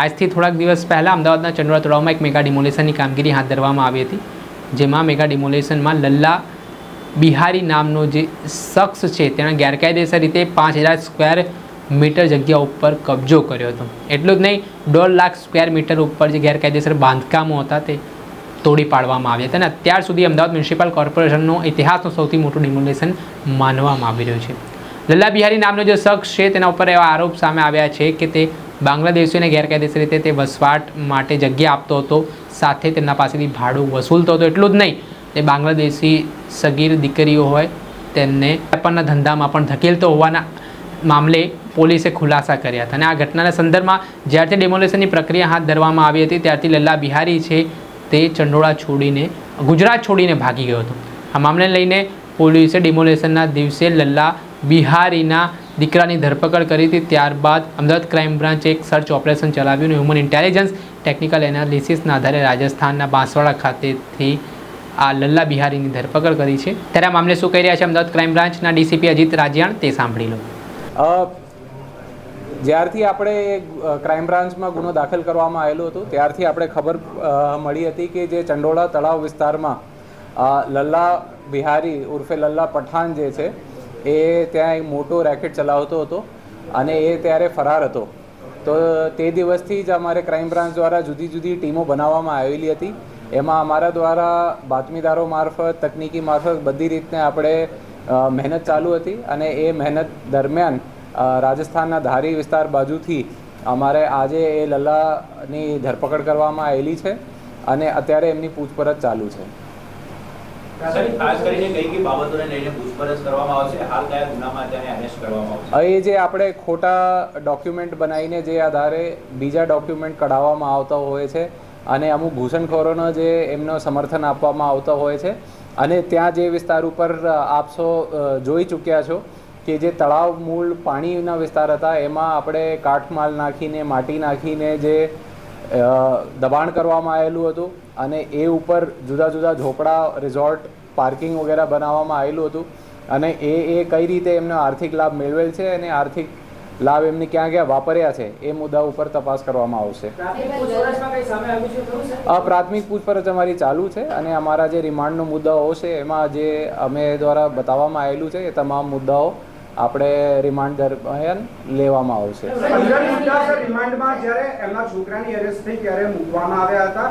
આજથી થોડાક દિવસ પહેલાં અમદાવાદના ચંડોળા તળાવમાં એક મેગા ડિમોલેશનની કામગીરી હાથ ધરવામાં આવી હતી, જેમાં મેગા ડિમોલેશનમાં લલ્લા બિહારી નામનો જે શખ્સ છે તેણે ગેરકાયદેસર રીતે 5000 સ્ક્વેર મીટર જગ્યા ઉપર કબજો કર્યો હતો. એટલું જ નહીં, 1.5 લાખ સ્ક્વેર મીટર ઉપર જે ગેરકાયદેસર બાંધકામો હતા તે તોડી પાડવામાં આવ્યા હતા અને અત્યાર સુધી અમદાવાદ મ્યુનિસિપલ કોર્પોરેશનનો ઇતિહાસનો સૌથી મોટું ડિમોલેશન માનવામાં આવી રહ્યું છે. લલ્લા બિહારી નામનો જે શખ્સ છે તેના ઉપર એવા આરોપ સામે આવ્યા છે કે તે બાંગ્લાદેશીઓને ગેરકાયદેસર રીતે તે વસવાટ માટે જગ્યા આપતો હતો, સાથે તેમના પાસેથી ભાડું વસૂલતો હતો. એટલું જ નહીં, તે બાંગ્લાદેશી સગીર દીકરીઓ હોય તેમને વેપારના ધંધામાં પણ ધકેલતો હોવાના મામલે પોલીસે ખુલાસા કર્યા હતા. અને આ ઘટનાના સંદર્ભમાં જ્યારથી ડિમોલેશનની પ્રક્રિયા હાથ ધરવામાં આવી હતી ત્યારથી લલ્લા બિહારી છે તે ચંડોળા છોડીને ગુજરાત છોડીને ભાગી ગયો હતો. આ મામલે લઈને પોલીસે ડિમોલેશનના દિવસે લલ્લા બિહારીના દીકરાની ધરપકડ કરી હતી. ત્યારબાદ અમદાવાદ ક્રાઇમ બ્રાન્ચે એક સર્ચ ઓપરેશન ચલાવ્યું અને હ્યુમન ઇન્ટેલિજન્સ ટેકનિકલ એનાલિસિસના આધારે રાજસ્થાનના બાંસવાડા ખાતેથી આ લલ્લા બિહારીની ધરપકડ કરી છે. ત્યારે આ મામલે શું કહી રહ્યા છે અમદાવાદ ક્રાઇમ બ્રાન્ચના ડીસીપી અજીત રાજિયાણ, તે સાંભળી લો. જ્યારથી આપણે ક્રાઇમ બ્રાન્ચમાં ગુનો દાખલ કરવામાં આવેલો હતો ત્યારથી આપણે ખબર મળી હતી કે જે ચંડોળા તળાવ વિસ્તારમાં લલ્લા બિહારી ઉર્ફે લલ્લા પઠાણ જે છે એ ત્યાં એક મોટો રેકેટ ચલાવતો હતો અને એ ત્યારે ફરાર હતો. તો તે દિવસથી જ અમારે ક્રાઇમ બ્રાન્ચ દ્વારા જુદી જુદી ટીમો બનાવવામાં આવેલી હતી. એમાં અમારા દ્વારા બાતમીદારો મારફત, તકનિકી મારફત બધી રીતને આપણે મહેનત ચાલુ હતી અને એ મહેનત દરમિયાન રાજસ્થાનના ધારી વિસ્તાર બાજુથી અમારે આજે એ લલ્લાની ધરપકડ કરવામાં આવેલી છે અને અત્યારે એમની પૂછપરછ ચાલુ છે. એ જે આપણે ખોટા ડોક્યુમેન્ટ બનાવીને જે આધારે બીજા ડોક્યુમેન્ટ કઢાવવામાં આવતા હોય છે અને અમુક ઘૂસણખોરોનો જે એમનો સમર્થન આપવામાં આવતો હોય છે અને ત્યાં જે વિસ્તાર ઉપર આપ સૌ જોઈ ચૂક્યા છો કે જે તળાવ મૂળ પાણીના વિસ્તાર હતા એમાં આપણે કાઠમાળ નાખીને, માટી નાખીને જે દબાણ કરવામાં આવેલું હતું અને એ ઉપર જુદા જુદા ઝોપડા, રિઝોર્ટ, પાર્કિંગ વગેરે બનાવવામાં આવેલું હતું અને એ કઈ રીતે એમનો આર્થિક લાભ મેળવેલ છે અને આર્થિક લાભ એમને ક્યાં ક્યાં વાપર્યા છે એ મુદ્દા ઉપર તપાસ કરવામાં આવશે. પ્રાથમિક પૂછપરછ અમારી ચાલુ છે અને અમારા જે રિમાન્ડનો મુદ્દાઓ છે એમાં જે અમે દ્વારા બતાવવામાં આવેલું છે એ તમામ મુદ્દાઓ આપણે રિમાન્ડ દરમિયાન લેવામાં આવશે. રિમાન્ડમાં જ્યારે એમના છોકરાની અરેસ્ટ થઈ ત્યારે મૂકવામાં આવ્યા હતા,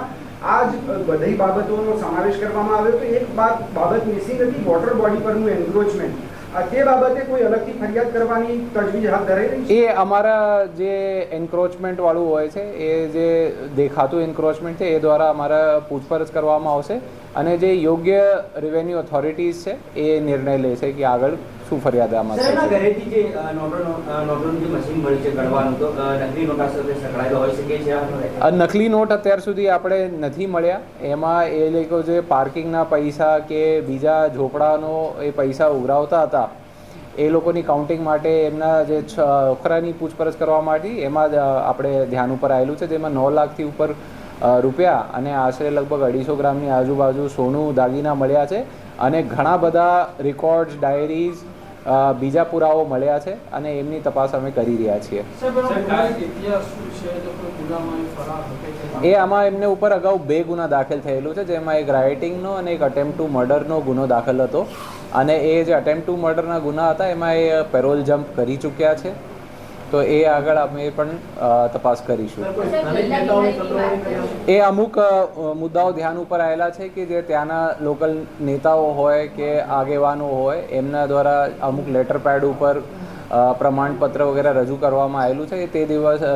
આ જ બધી બાબતોનો સમાવેશ કરવામાં આવ્યો. તો એક બાબત મિસિંગ હતી, વોટર બોડી પરનું એન્ક્રોચમેન્ટ. તે બાબતે કોઈ અલગથી ફરિયાદ કરવાની તજવીજ હાથ ધરાઈ રહી છે? એ અમારા જે એન્ક્રોચમેન્ટ વાળું હોય છે એ જે દેખાતું એન્ક્રોચમેન્ટ છે એ દ્વારા અમારા પૂછપરછ કરવામાં આવશે અને જે યોગ્ય રેવન્યુ ઓથોરિટીઝ છે એ નિર્ણય લે છે કે આગળ શું ફરિયાદ આમાં છે. નકલી નોટ અત્યાર સુધી આપણે નથી મળ્યા. એમાં એ લોકો જે પાર્કિંગના પૈસા કે બીજા ઝોપડાનો એ પૈસા ઉઘરાવતા હતા એ લોકોની કાઉન્ટિંગ માટે એમના જે છોકરાની પૂછપરછ કરવા માટે એમાં જ આપણે ધ્યાન ઉપર આવેલું છે, જેમાં 9 લાખથી ઉપર રૂપિયા અને આશરે લગભગ 250 ગ્રામની આજુબાજુ સોનું દાગીના મળ્યા છે અને ઘણા બધા રેકોર્ડ્સ, ડાયરીઝ, બીજા પુરાવો મળ્યા છે અને એમની તપાસ અમે કરી રહ્યા છીએ. એ આમાં એમને ઉપર અગાઉ 2 ગુના દાખલ થયેલું છે, જેમાં એક રાઇટિંગનો અને એક અટેમ્પ્ટ ટુ મર્ડરનો ગુનો દાખલ હતો અને એ જે અટેમ્પ્ટ ટુ મર્ડરના ગુના હતા એમાં એ પેરોલ જમ્પ કરી ચૂક્યા છે. તો એ આગળ અમે પણ તપાસ કરીશું. એ અમુક મુદ્દાઓ ધ્યાન ઉપર આવેલા છે કે જે ત્યાંના લોકલ નેતાઓ હોય કે આગેવાનો હોય એમના દ્વારા અમુક લેટર પેડ ઉપર પ્રમાણપત્ર વગેરે રજૂ કરવામાં આવેલું છે.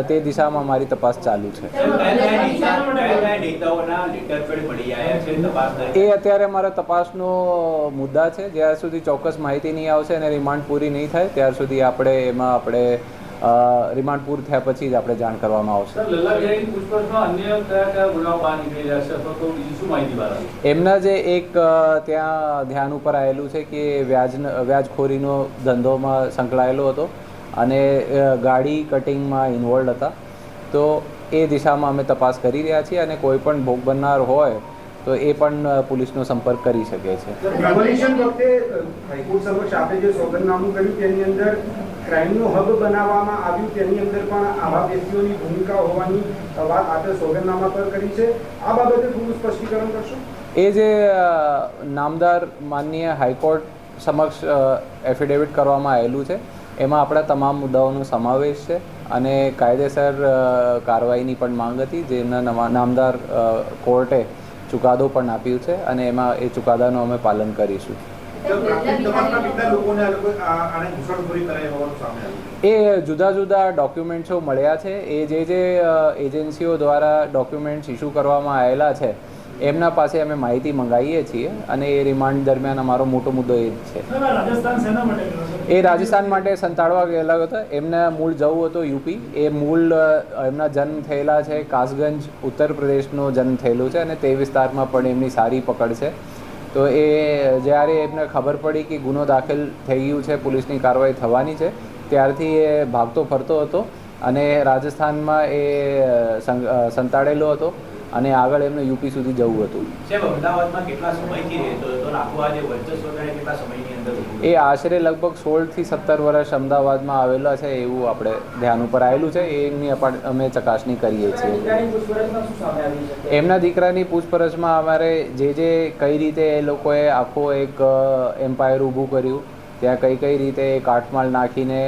તે દિશામાં મારી તપાસ ચાલુ છે. એ અત્યારે મારા તપાસનો મુદ્દા છે. જ્યાર સુધી ચોક્કસ માહિતી નહીં આવશે અને રિમાન્ડ પૂરી નહીં થાય ત્યાર સુધી આપણે રિમાન્ડ પૂરું થયા પછી જ આપણે જાણ કરવામાં આવશે. એમના જે એક ત્યાં ધ્યાન ઉપર આવેલું છે કે વ્યાજખોરીનો ધંધોમાં સંકળાયેલો હતો અને ગાડી કટિંગમાં ઇન્વોલ્વ હતા. તો એ દિશામાં અમે તપાસ કરી રહ્યા છીએ અને કોઈ પણ ભોગ બનનાર હોય તો એ પણ પોલીસનો સંપર્ક કરી શકે છે. ડિમોલિશન વખતે હાઈકોર્ટ સમક્ષ આપે જે સોગંદનામું કર્યું તેની અંદર ક્રાઇમનો હબ બનાવવામાં આવ્યું, તેની અંદર પણ આવા વ્યક્તિઓની ભૂમિકા હોવાની વાત આપે સોગંદનામા પર કરી છે. આ બાબતે થોડું સ્પષ્ટીકરણ કરશો? એ જે નામદાર માનનીય હાઈકોર્ટ સમક્ષ એફિડેવિટ કરવામાં આવેલું છે એમાં આપણા તમામ મુદ્દાઓનો સમાવેશ છે અને કાયદેસર કાર્યવાહીની પણ માંગ હતી, જેના નામદાર કોર્ટે ચુકાદો પણ આપ્યું છે અને એમાં એ ચુકાદાનું અમે પાલન કરીશું. એ જુદા જુદા ડોક્યુમેન્ટ્સો મળ્યા છે. એ જે એજન્સીઓ દ્વારા ડોક્યુમેન્ટ્સ ઇસ્યુ કરવામાં આવેલા છે એમના પાસે અમે માહિતી મંગાવીએ છીએ અને એ રિમાન્ડ દરમિયાન અમારો મોટો મુદ્દો એ જ છે. એ રાજસ્થાન માટે સંતાડવા ગયેલા હતા. એમને મૂળ જવું હતો યુપી. એ મૂળ એમના જન્મ થયેલા છે કાસગંજ, ઉત્તર પ્રદેશનો જન્મ થયેલો છે અને તે વિસ્તારમાં પણ એમની સારી પકડ છે. તો એ જ્યારે એમને ખબર પડી કે ગુનો દાખલ થઈ ગયું છે, પોલીસની કાર્યવાહી થવાની છે, ત્યારથી એ ભાગતો ફરતો હતો અને રાજસ્થાનમાં એ સંતાડેલો હતો અને આગળ એમને યુપી સુધી જવું હતું. એ આશરે લગભગ 16 થી 17 વર્ષ અમદાવાદમાં આવેલા છે એવું આપણે ધ્યાન ઉપર આવેલું છે. એમની અમે ચકાસણી કરીએ છીએ. એમના દીકરાની પૂછપરછમાં અમારે જે કઈ રીતે એ લોકોએ આખો એક એમ્પાયર ઊભું કર્યું, ત્યાં કઈ રીતે કાટમાળ નાખીને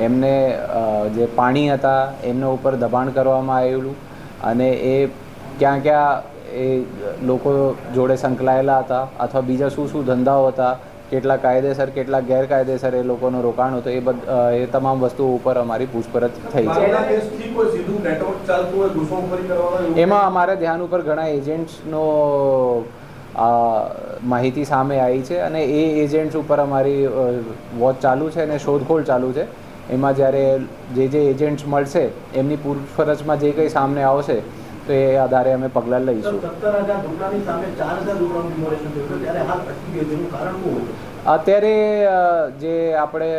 એમને જે પાણી હતા એમના ઉપર દબાણ કરવામાં આવેલું અને એ ક્યાં ક્યાં એ લોકો જોડે સંકળાયેલા હતા અથવા બીજા શું ધંધાઓ હતા, કેટલા કાયદેસર કેટલા ગેરકાયદેસર એ લોકોનું રોકાણ હતું, એ તમામ વસ્તુઓ ઉપર અમારી પૂછપરછ થઈ છે. એમાં અમારે ધ્યાન ઉપર ઘણા એજન્ટ્સનો માહિતી સામે આવી છે અને એ એજન્ટ્સ ઉપર અમારી વોચ ચાલુ છે અને શોધખોળ ચાલુ છે. એમાં જ્યારે જે એજન્ટ્સ મળશે એમની પૂછપરછમાં જે કંઈ સામે આવશે તો એ આધારે અમે પગલાં લઈશું. અત્યારે જે આપણે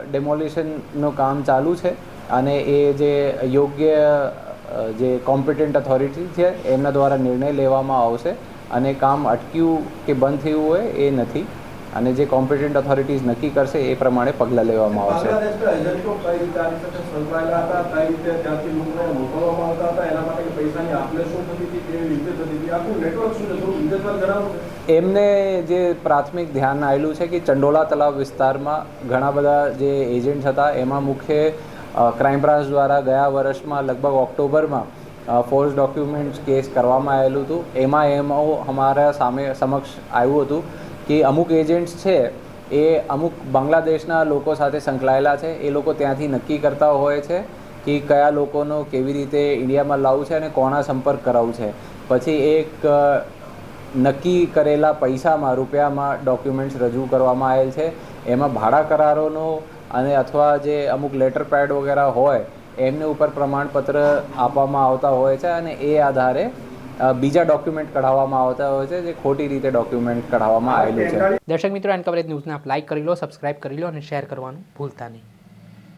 ડેમોલિશનનું કામ ચાલુ છે અને એ જે યોગ્ય જે કોમ્પિટન્ટ ઓથોરિટી છે એમના દ્વારા નિર્ણય લેવામાં આવશે અને કામ અટક્યું કે બંધ થયું હોય એ નથી અને જે કોમ્પિટન્ટ ઓથોરિટીઝ નક્કી કરશે એ પ્રમાણે પગલાં લેવામાં આવશે. એમને જે પ્રાથમિક ધ્યાન આવેલું છે કે ચંડોળા તળાવ વિસ્તારમાં ઘણા બધા જે એજન્ટ હતા એમાં મુખ્ય ક્રાઇમ બ્રાન્ચ દ્વારા ગયા વર્ષમાં લગભગ ઓક્ટોબરમાં ફોર્સ ડોક્યુમેન્ટ્સ કેસ કરવામાં આવેલું હતું. એમાં અમારા સમક્ષ આવ્યું હતું કે અમુક એજન્ટ્સ છે એ અમુક બાંગ્લાદેશના લોકો સાથે સંકળાયેલા છે. એ લોકો ત્યાંથી નક્કી કરતા હોય છે કે કયા લોકોનો કેવી રીતે ઇન્ડિયામાં લાવવું છે અને કોના સંપર્ક કરાવવું છે. પછી એક નક્કી કરેલા પૈસામાં રૂપિયામાં ડોક્યુમેન્ટ્સ રજૂ કરવામાં આવેલ છે. એમાં ભાડા કરારોનો અને અથવા જે અમુક લેટર પેડ વગેરે હોય એમને ઉપર પ્રમાણપત્ર આપવામાં આવતા હોય છે અને એ આધારે બીજા ડોક્યુમેન્ટ કઢાવવામાં આવતા હોય છે જે ખોટી રીતે ડોક્યુમેન્ટ કઢાવવામાં આવેલું છે. દર્શક મિત્રો, એન કવરેજ ન્યૂઝને આપ લાઇક કરી લો, સબસ્ક્રાઇબ કરી લો અને શેર કરવાનું ભૂલતા નહીં.